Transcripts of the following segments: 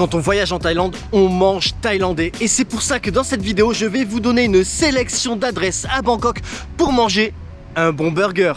Quand on voyage en Thaïlande, on mange thaïlandais. Et c'est pour ça que dans cette vidéo, je vais vous donner une sélection d'adresses à Bangkok pour manger un bon burger.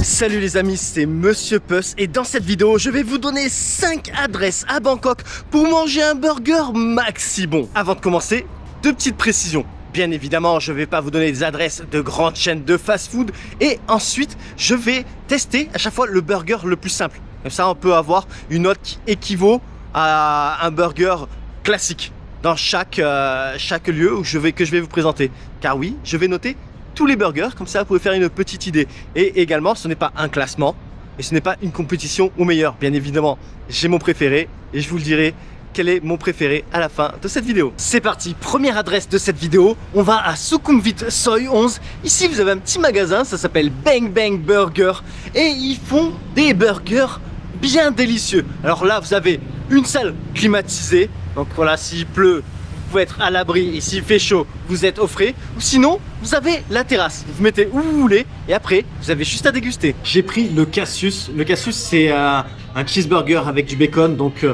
Salut les amis, c'est Monsieur Puss et dans cette vidéo, je vais vous donner 5 adresses à Bangkok pour manger un burger maxi bon. Avant de commencer, 2 petites précisions. Bien évidemment, je ne vais pas vous donner des adresses de grandes chaînes de fast-food. Et ensuite, je vais tester à chaque fois le burger le plus simple. Comme ça, on peut avoir une note qui équivaut à un burger classique dans chaque lieu que je vais vous présenter. Car oui, je vais noter tous les burgers, comme ça vous pouvez faire une petite idée. Et également, ce n'est pas un classement et ce n'est pas une compétition au meilleur. Bien évidemment, j'ai mon préféré et je vous le dirai quel est mon préféré à la fin de cette vidéo. C'est parti, première adresse de cette vidéo, on va à Sukhumvit Soi 11. Ici vous avez un petit magasin, ça s'appelle Bang Bang Burger et ils font des burgers bien délicieux. Alors là vous avez une salle climatisée, donc voilà, s'il pleut vous pouvez être à l'abri et s'il fait chaud vous êtes au frais, ou sinon vous avez la terrasse, vous mettez où vous voulez et après vous avez juste à déguster. J'ai pris le Cassius. Le Cassius c'est un cheeseburger avec du bacon, donc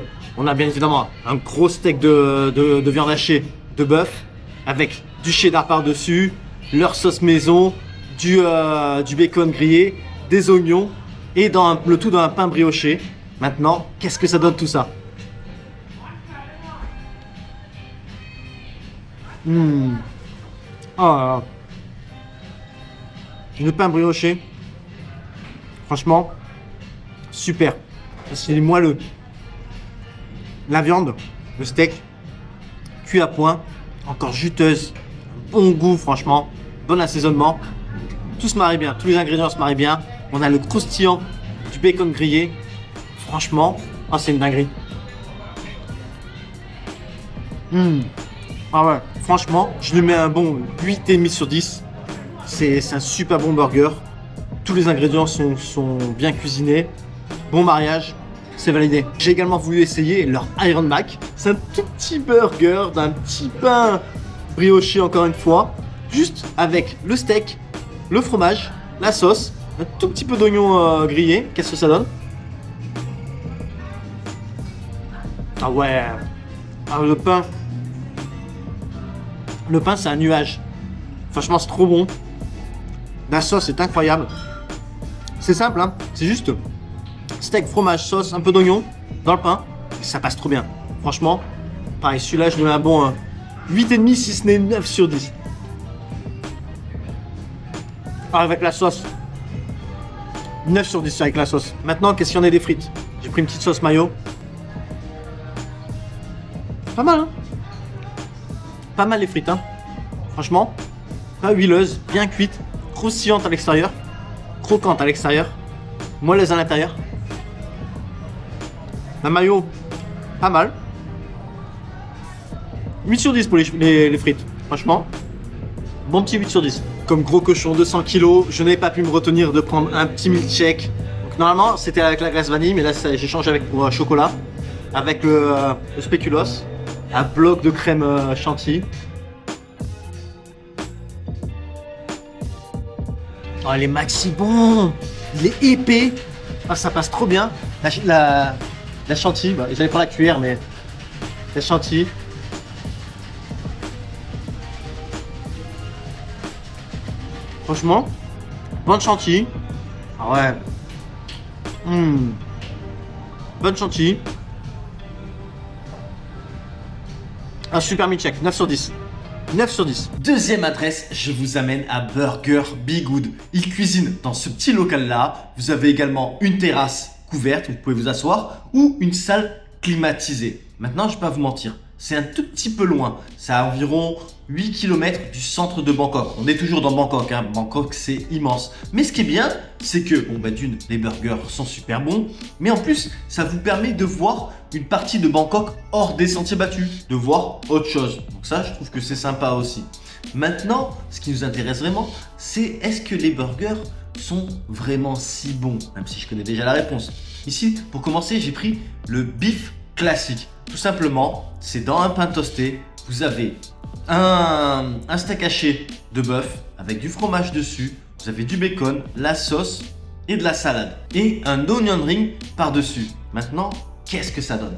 on a bien évidemment un gros steak de viande hachée de bœuf avec du cheddar par-dessus, leur sauce maison, du bacon grillé, des oignons et le tout dans un pain brioché. Maintenant, qu'est-ce que ça donne tout ça? Oh, le pain brioché, franchement, super. C'est moelleux. La viande, le steak, cuit à point, encore juteuse, bon goût franchement, bon assaisonnement. Tout se marie bien, tous les ingrédients se marient bien. On a le croustillant du bacon grillé. Franchement, oh, c'est une dinguerie. Ah ouais, franchement, je lui mets un bon 8,5 sur 10. C'est un super bon burger. Tous les ingrédients sont bien cuisinés. Bon mariage. C'est validé. J'ai également voulu essayer leur Iron Mac. C'est un tout petit burger d'un petit pain brioché encore une fois. Juste avec le steak, le fromage, la sauce, un tout petit peu d'oignon grillé. Qu'est-ce que ça donne? Ah ouais. Ah, le pain. Le pain c'est un nuage. Franchement c'est trop bon. La sauce est incroyable. C'est simple hein. C'est juste steak, fromage, sauce, un peu d'oignon dans le pain, et ça passe trop bien. Franchement, pareil, celui-là, je lui mets un bon 8,5 si ce n'est 9 sur 10. Ah, avec la sauce, 9 sur 10 avec la sauce. Maintenant, qu'est-ce qu'il y en a des frites? J'ai pris une petite sauce mayo. Pas mal, hein? Pas mal les frites, hein? Franchement, pas huileuse, bien cuite, croustillante à l'extérieur, croquante à l'extérieur, moelleuse à l'intérieur. La mayo, pas mal. 8 sur 10 pour les frites. Franchement, bon petit 8 sur 10. Comme gros cochon, 200 kg, je n'ai pas pu me retenir de prendre un petit milkshake. Donc normalement, c'était avec la glace vanille, mais là, j'ai changé avec chocolat. Avec le spéculoos. Un bloc de crème chantilly. Oh, il est maxi bon. Il est épais. Ah, ça passe trop bien. La chantilly, bah, j'allais prendre la cuillère, mais la chantilly. Franchement, bonne chantilly. Ah ouais. Bonne chantilly. Un super milkshake, 9 sur 10. 9 sur 10. Deuxième adresse, je vous amène à Burger Be Good. Ils cuisinent dans ce petit local là. Vous avez également une terrasse couverte où vous pouvez vous asseoir ou une salle climatisée. Maintenant, je ne vais pas vous mentir, c'est un tout petit peu loin. C'est à environ 8 km du centre de Bangkok. On est toujours dans Bangkok, hein. Bangkok c'est immense. Mais ce qui est bien, c'est que, bon bah d'une, les burgers sont super bons, mais en plus, ça vous permet de voir une partie de Bangkok hors des sentiers battus, de voir autre chose. Donc ça, je trouve que c'est sympa aussi. Maintenant, ce qui nous intéresse vraiment, c'est est-ce que les burgers sont vraiment si bons? Même si je connais déjà la réponse. Ici, pour commencer, j'ai pris le beef classique. Tout simplement, c'est dans un pain toasté. vous avez un steak haché de bœuf avec du fromage dessus, vous avez du bacon, la sauce et de la salade. Et un onion ring par-dessus. Maintenant, qu'est-ce que ça donne?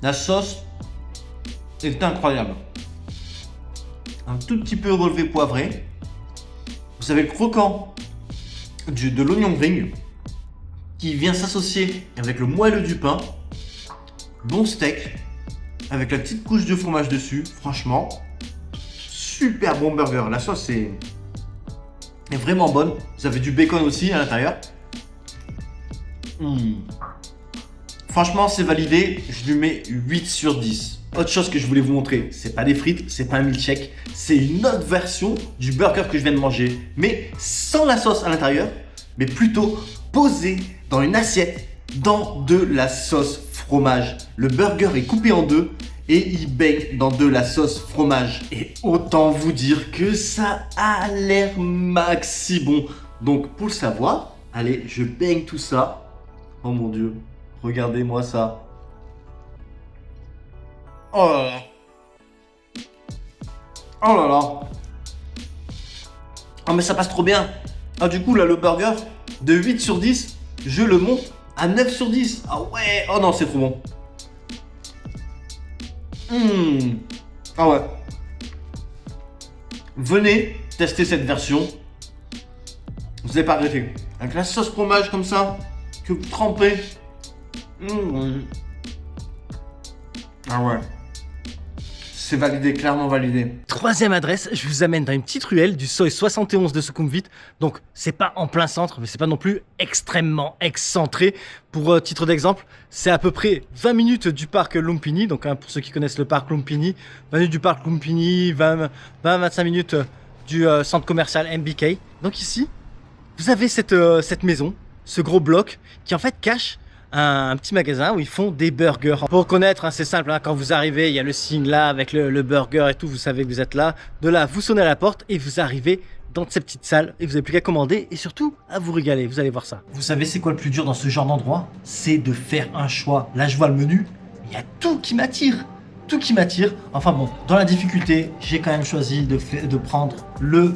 La sauce est incroyable. Un tout petit peu relevé poivré. Vous avez le croquant de l'onion ring qui vient s'associer avec le moelleux du pain. Bon steak avec la petite couche de fromage dessus. Franchement, super bon burger. La sauce est vraiment bonne. Vous avez du bacon aussi à l'intérieur. Franchement, c'est validé. Je lui mets 8 sur 10. Autre chose que je voulais vous montrer, c'est pas des frites, c'est pas un milkshake, c'est une autre version du burger que je viens de manger, mais sans la sauce à l'intérieur, mais plutôt posé dans une assiette dans de la sauce fromage. Le burger est coupé en deux et il baigne dans de la sauce fromage. Et autant vous dire que ça a l'air maxi bon. Donc pour le savoir, allez, je baigne tout ça. Oh mon dieu, regardez-moi ça. Oh là là. Oh là là. Oh mais ça passe trop bien. Ah du coup là le burger de 8 sur 10, je le monte à 9 sur 10. Ah ouais. Oh non c'est trop bon. Ah ouais. Venez tester cette version. Vous n'allez pas regretter. Avec la sauce fromage comme ça, que vous trempez. Ah ouais. C'est validé, clairement validé. Troisième adresse, je vous amène dans une petite ruelle du seuil 71 de Sukhumvit. Donc, c'est pas en plein centre, mais c'est pas non plus extrêmement excentré. Pour titre d'exemple, c'est à peu près 20 minutes du parc Lumpini. Donc, pour ceux qui connaissent le parc Lumpini, 20 minutes du parc Lumpini, 20-25 minutes du centre commercial MBK. Donc ici, vous avez cette maison, ce gros bloc qui en fait cache un petit magasin où ils font des burgers. Pour reconnaître, hein, c'est simple, hein, quand vous arrivez, il y a le signe là avec le burger et tout, vous savez que vous êtes là. De là, vous sonnez à la porte et vous arrivez dans cette petite salle et vous n'avez plus qu'à commander et surtout à vous régaler, vous allez voir ça. Vous savez c'est quoi le plus dur dans ce genre d'endroit? C'est de faire un choix. Là je vois le menu, il y a tout qui m'attire. Tout qui m'attire. Enfin bon, dans la difficulté, j'ai quand même choisi de prendre le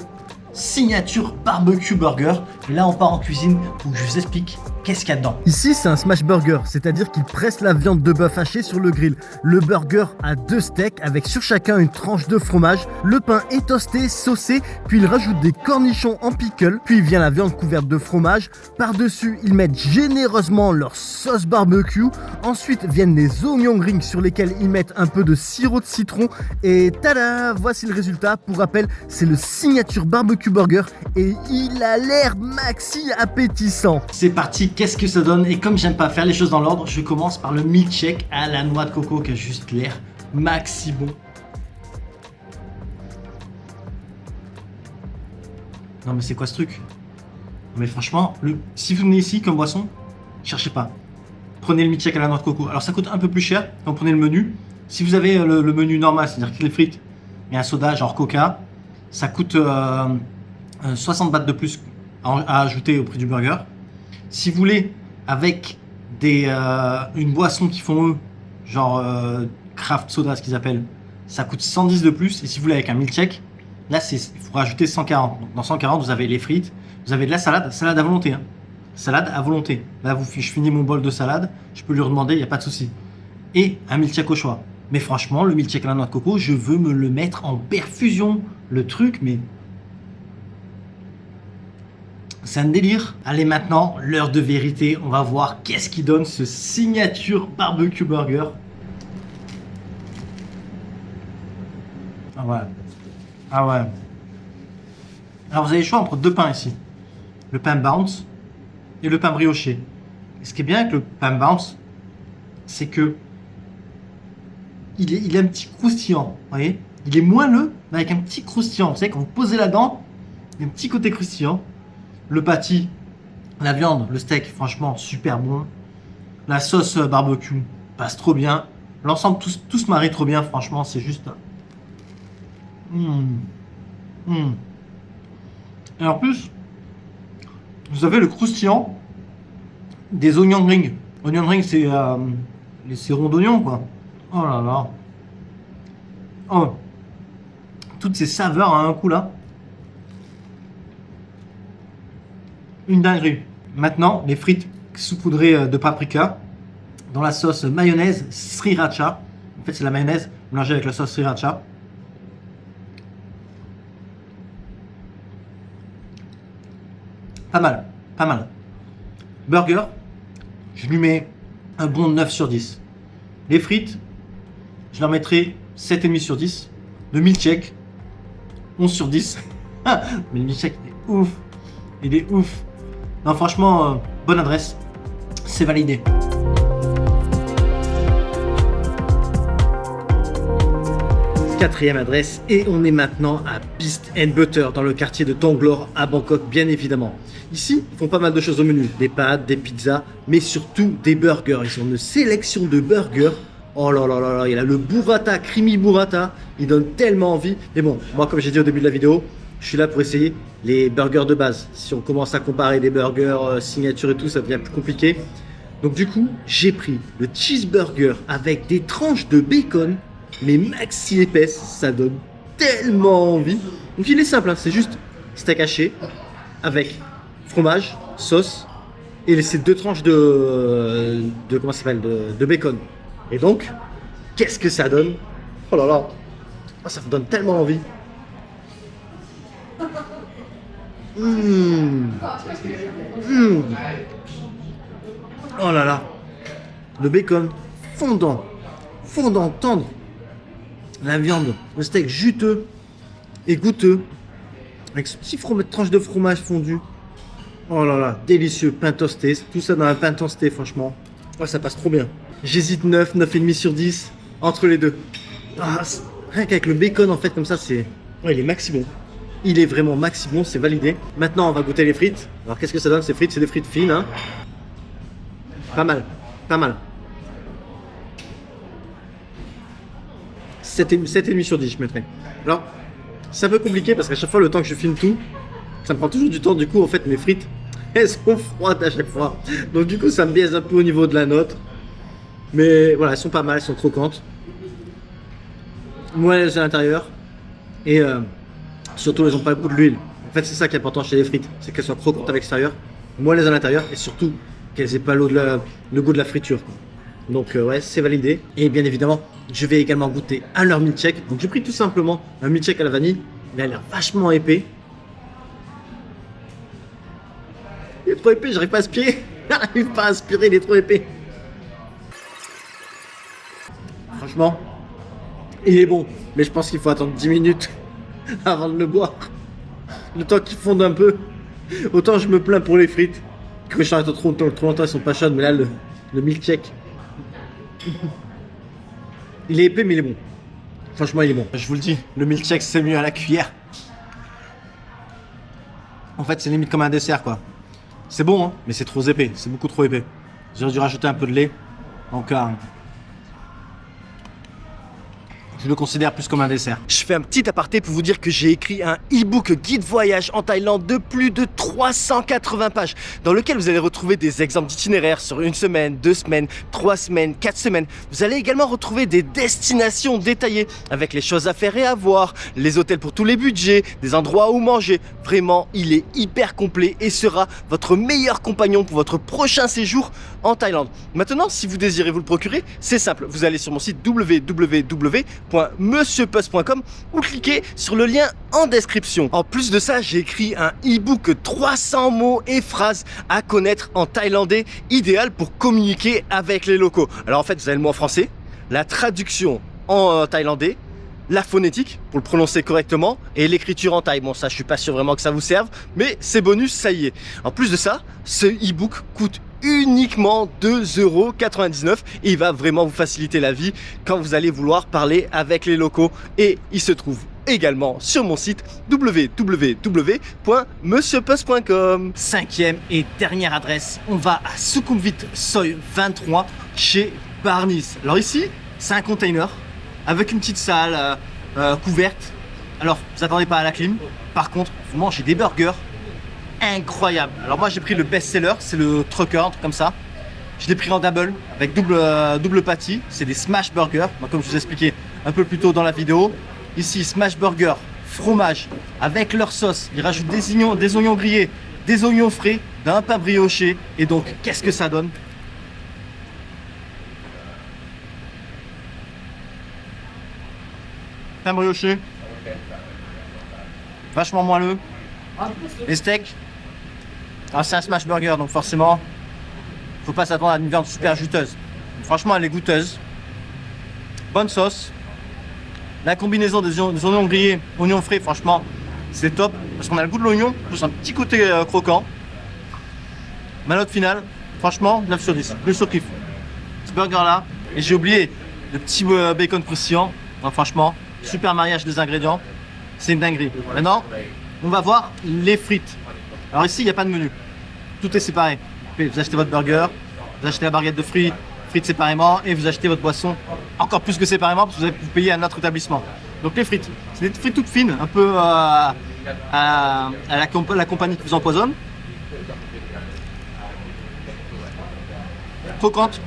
signature barbecue burger. Et là on part en cuisine pour que je vous explique qu'est-ce qu'il y a dedans. Ici c'est un smash burger, c'est-à-dire qu'il presse la viande de bœuf hachée sur le grill. Le burger a 2 steaks avec sur chacun une tranche de fromage. Le pain est toasté, saucé, puis il rajoute des cornichons en pickle, puis vient la viande couverte de fromage. Par-dessus ils mettent généreusement leur sauce barbecue. Ensuite viennent les oignons rings sur lesquels ils mettent un peu de sirop de citron. Et tada, voici le résultat. Pour rappel, c'est le signature barbecue burger et il a l'air maxi appétissant. C'est parti, qu'est-ce que ça donne? Et comme j'aime pas faire les choses dans l'ordre, je commence par le milkshake à la noix de coco qui a juste l'air maxi bon. Non mais c'est quoi ce truc? Non mais franchement, si vous venez ici comme boisson, cherchez pas. Prenez le milkshake à la noix de coco. Alors ça coûte un peu plus cher quand vous prenez le menu. Si vous avez le menu normal, c'est-à-dire que les frites et un soda genre coca, ça coûte 60 bahts de plus à ajouter au prix du burger. Si vous voulez avec une boisson qu'ils font eux, genre craft soda, ce qu'ils appellent, ça coûte 110 de plus. Et si vous voulez avec un milkshake, là il faut rajouter 140. Donc dans 140 vous avez les frites, vous avez de la salade à volonté. Hein. Salade à volonté. Là je finis mon bol de salade, je peux lui redemander, il n'y a pas de souci. Et un milkshake au choix. Mais franchement, le milkshake à la noix de coco, je veux me le mettre en perfusion. Le truc, mais c'est un délire. Allez maintenant, l'heure de vérité. On va voir qu'est-ce qui donne ce signature barbecue burger. Ah ouais. Ah ouais. Alors vous avez le choix entre 2 pains ici. Le pain bounce et le pain brioché. Et ce qui est bien avec le pain bounce, c'est que il est un petit croustillant, vous voyez. Il est moelleux, mais avec un petit croustillant. Vous savez, quand vous posez la dent, il y a un petit côté croustillant. Le patty, la viande, le steak, franchement, super bon. La sauce barbecue passe trop bien. L'ensemble, tout se marie trop bien, franchement, c'est juste... Et en plus, vous avez le croustillant des oignons rings Onion ring, c'est les sirons d'oignon, quoi. Oh là là. Oh. Toutes ces saveurs à un coup là. Une dinguerie. Maintenant, les frites saupoudrées de paprika dans la sauce mayonnaise sriracha. En fait, c'est la mayonnaise mélangée avec la sauce sriracha. Pas mal, pas mal. Burger, je lui mets un bon 9 sur 10. Les frites, je leur mettrai 7,5 sur 10. Le milkshake, 11 sur 10. Mais le milkshake, il est ouf. Il est ouf. Non, franchement, bonne adresse. C'est validé. Quatrième adresse et on est maintenant à Beast and Butter dans le quartier de Tanglore à Bangkok, bien évidemment. Ici, ils font pas mal de choses au menu, des pâtes, des pizzas, mais surtout des burgers. Ils ont une sélection de burgers. Oh là là là là, il y a le burrata, creamy burrata, il donne tellement envie. Mais bon, moi comme j'ai dit au début de la vidéo, je suis là pour essayer les burgers de base. Si on commence à comparer des burgers signature et tout, ça devient plus compliqué. Donc du coup, j'ai pris le cheeseburger avec des tranches de bacon, mais maxi épaisse, ça donne tellement envie. Donc il est simple, hein, c'est juste steak haché avec fromage, sauce et ces 2 tranches de comment ça s'appelle de bacon. Et donc, qu'est-ce que ça donne? Oh là là, oh, ça me donne tellement envie. Oh là là, le bacon fondant, tendre. La viande, le steak juteux et goûteux, avec ce petit tranche de fromage fondu. Oh là là, délicieux, pain toasté, tout ça dans un pain toasté, franchement. Oh, ça passe trop bien. J'hésite 9, 9,5 sur 10, entre les deux. Ah, rien qu'avec le bacon, en fait, comme ça, c'est... Oh, il est maxi bon. Il est vraiment maxi bon, c'est validé. Maintenant, on va goûter les frites. Alors, qu'est-ce que ça donne, ces frites? C'est des frites fines, hein. Pas mal, pas mal. 7,5 sur 10 je mettrais. Alors, c'est un peu compliqué parce qu'à chaque fois, le temps que je filme tout, ça me prend toujours du temps. Du coup, en fait, mes frites, elles sont froides à chaque fois. Donc du coup, ça me biaise un peu au niveau de la note. Mais voilà, elles sont pas mal, elles sont croquantes. Moelleuses à l'intérieur. Et surtout, elles n'ont pas le goût de l'huile. En fait, c'est ça qui est important chez les frites. C'est qu'elles soient croquantes à l'extérieur, moelleuses à l'intérieur. Et surtout, qu'elles n'aient pas le goût de la friture. Donc ouais, c'est validé. Et bien évidemment, je vais également goûter à leur milkshake. Donc j'ai pris tout simplement un milkshake à la vanille. Il a l'air vachement épais. Il est trop épais, j'arrive pas à aspirer. J'arrive pas à aspirer, il est trop épais. Franchement, il est bon. Mais je pense qu'il faut attendre 10 minutes avant de le boire. Le temps qu'il fonde un peu. Autant je me plains pour les frites. Que je t'arrête trop longtemps, elles sont pas chaudes. Mais là, le milkshake. Il est épais mais il est bon. Franchement il est bon. Je vous le dis, le milkshake c'est mieux à la cuillère. En fait c'est limite comme un dessert quoi. C'est bon hein, mais c'est trop épais, c'est beaucoup trop épais. J'aurais dû rajouter un peu de lait. Donc je le considère plus comme un dessert. Je fais un petit aparté pour vous dire que j'ai écrit un e-book guide voyage en Thaïlande de plus de 380 pages dans lequel vous allez retrouver des exemples d'itinéraires sur 1 semaine, 2 semaines, 3 semaines, 4 semaines. Vous allez également retrouver des destinations détaillées avec les choses à faire et à voir, les hôtels pour tous les budgets, des endroits où manger. Vraiment, il est hyper complet et sera votre meilleur compagnon pour votre prochain séjour en Thaïlande. Maintenant, si vous désirez vous le procurer, c'est simple. Vous allez sur mon site www.monsieurpuss.com ou cliquez sur le lien en description. En plus de ça, j'ai écrit un e-book 300 mots et phrases à connaître en thaïlandais, idéal pour communiquer avec les locaux. Alors en fait, vous avez le mot en français, la traduction en thaïlandais, la phonétique pour le prononcer correctement et l'écriture en thaï. Bon, ça, je suis pas sûr vraiment que ça vous serve, mais c'est bonus, ça y est. En plus de ça, ce e-book coûte uniquement 2,99 € et il va vraiment vous faciliter la vie quand vous allez vouloir parler avec les locaux. Et il se trouve également sur mon site www.monsieurpuss.com. Cinquième et dernière adresse, on va à Sukhumvit Soi 23 chez Barnis. Alors ici, c'est un container avec une petite salle couverte. Alors, vous attendez pas à la clim. Par contre, vous mangez des burgers incroyables. Alors moi, j'ai pris le best-seller, c'est le trucker, un truc comme ça. Je l'ai pris en double, avec double patty. C'est des smash burgers, donc, comme je vous ai expliqué un peu plus tôt dans la vidéo. Ici, smash burger, fromage, avec leur sauce. Ils rajoutent des oignons grillés, des oignons frais, d'un pain brioché. Et donc, qu'est-ce que ça donne? Pain brioché, vachement moelleux. Les steaks, c'est un smash burger, donc forcément, faut pas s'attendre à une viande super juteuse. Franchement, elle est goûteuse. Bonne sauce. La combinaison des oignons grillés, oignons frais, franchement, c'est top. Parce qu'on a le goût de l'oignon, plus un petit côté croquant. Ma note finale, franchement, 9 sur 10. 2 sur kiff. Ce burger là, et j'ai oublié le petit bacon croustillant. Donc, franchement, super mariage des ingrédients. C'est une dinguerie. Maintenant, on va voir les frites. Alors ici, il n'y a pas de menu. Tout est séparé. Vous achetez votre burger, vous achetez la barquette de frites séparément et vous achetez votre boisson encore plus que séparément parce que vous payez à notre établissement. Donc les frites, c'est des frites toutes fines, un peu à la compagnie qui vous empoisonne. Croquante.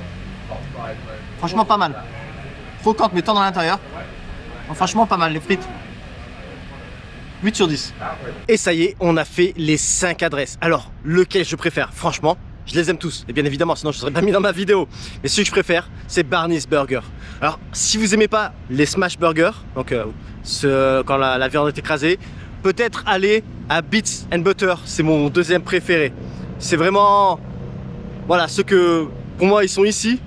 Franchement pas mal. Croquante mais tendre à l'intérieur. Franchement pas mal les frites. 8 sur 10. Et ça y est, on a fait les 5 adresses. Alors, lequel je préfère? Franchement, je les aime tous. Et bien évidemment, sinon je ne serais pas mis dans ma vidéo. Mais celui que je préfère, c'est Barney's Burger. Alors, si vous aimez pas les smash burgers, donc quand la viande est écrasée, peut-être aller à Beats and Butter. C'est mon deuxième préféré. C'est vraiment... Voilà, ceux que... Pour moi, ils sont ici.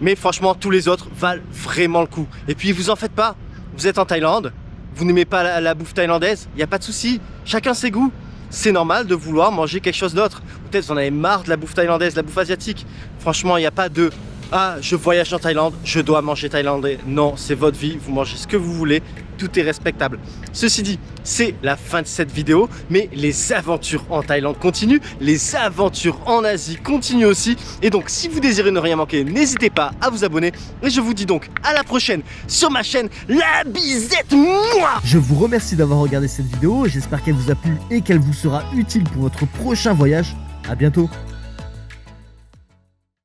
Mais franchement, tous les autres valent vraiment le coup. Et puis, vous en faites pas. Vous êtes en Thaïlande. Vous n'aimez pas la bouffe thaïlandaise, il n'y a pas de souci, chacun ses goûts. C'est normal de vouloir manger quelque chose d'autre. Peut-être vous en avez marre de la bouffe thaïlandaise, de la bouffe asiatique. Franchement, il n'y a pas de « Ah, je voyage en Thaïlande, je dois manger thaïlandais ». Non, c'est votre vie, vous mangez ce que vous voulez, tout est respectable. Ceci dit, c'est la fin de cette vidéo, mais les aventures en Thaïlande continuent, les aventures en Asie continuent aussi. Et donc, si vous désirez ne rien manquer, n'hésitez pas à vous abonner. Et je vous dis donc à la prochaine sur ma chaîne La Bizette Moi. Je vous remercie d'avoir regardé cette vidéo, j'espère qu'elle vous a plu et qu'elle vous sera utile pour votre prochain voyage. À bientôt.